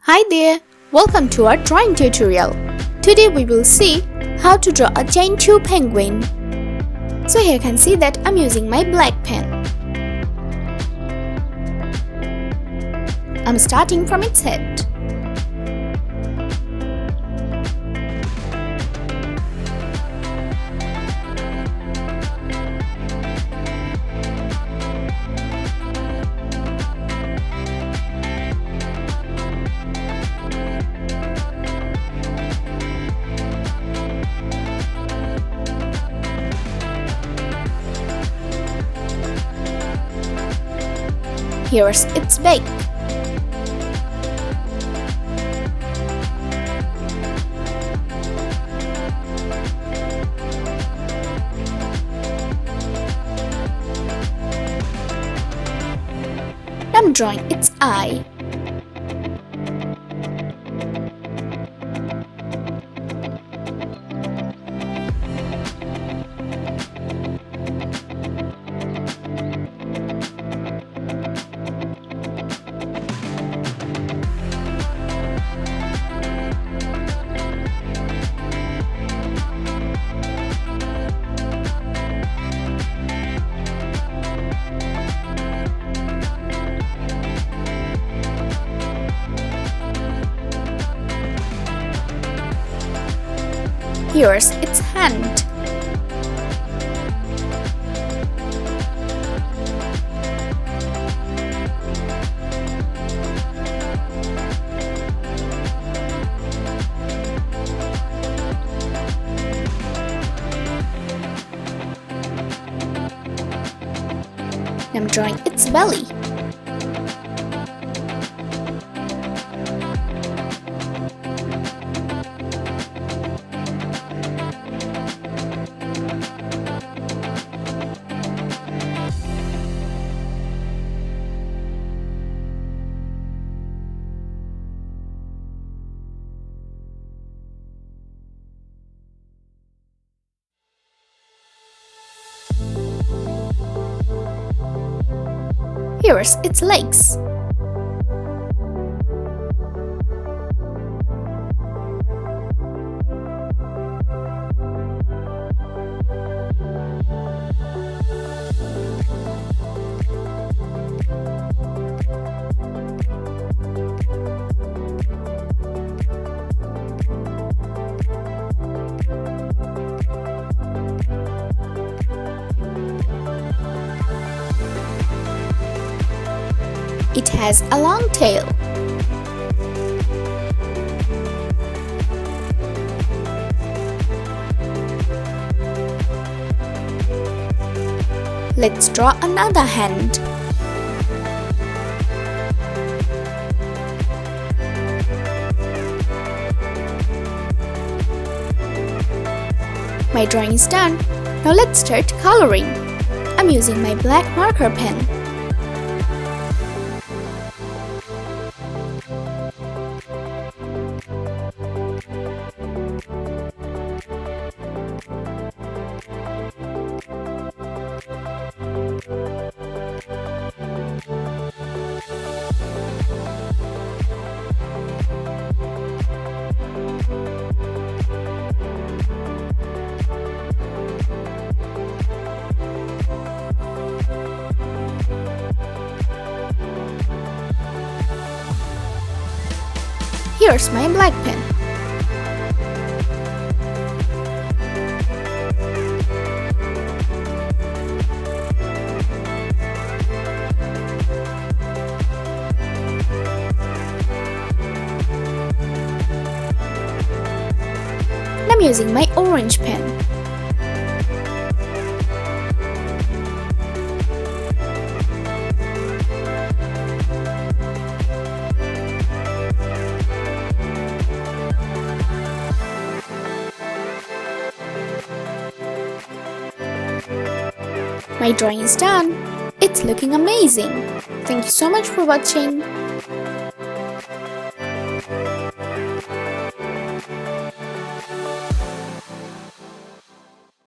Hi there, welcome to our drawing tutorial. Today we will see how to draw a Gentoo penguin. So here you can see that I'm using my black pen. I'm starting from its head. Here's its beak. I'm drawing its eye. Here's its hand. I'm drawing its belly. Here's its legs. It has a long tail. Let's draw another hand. My drawing is done. Now let's start coloring. I'm using my black marker pen. Here's my black pen. I'm using my orange pen. My drawing is done. It's looking amazing. Thank you so much for watching.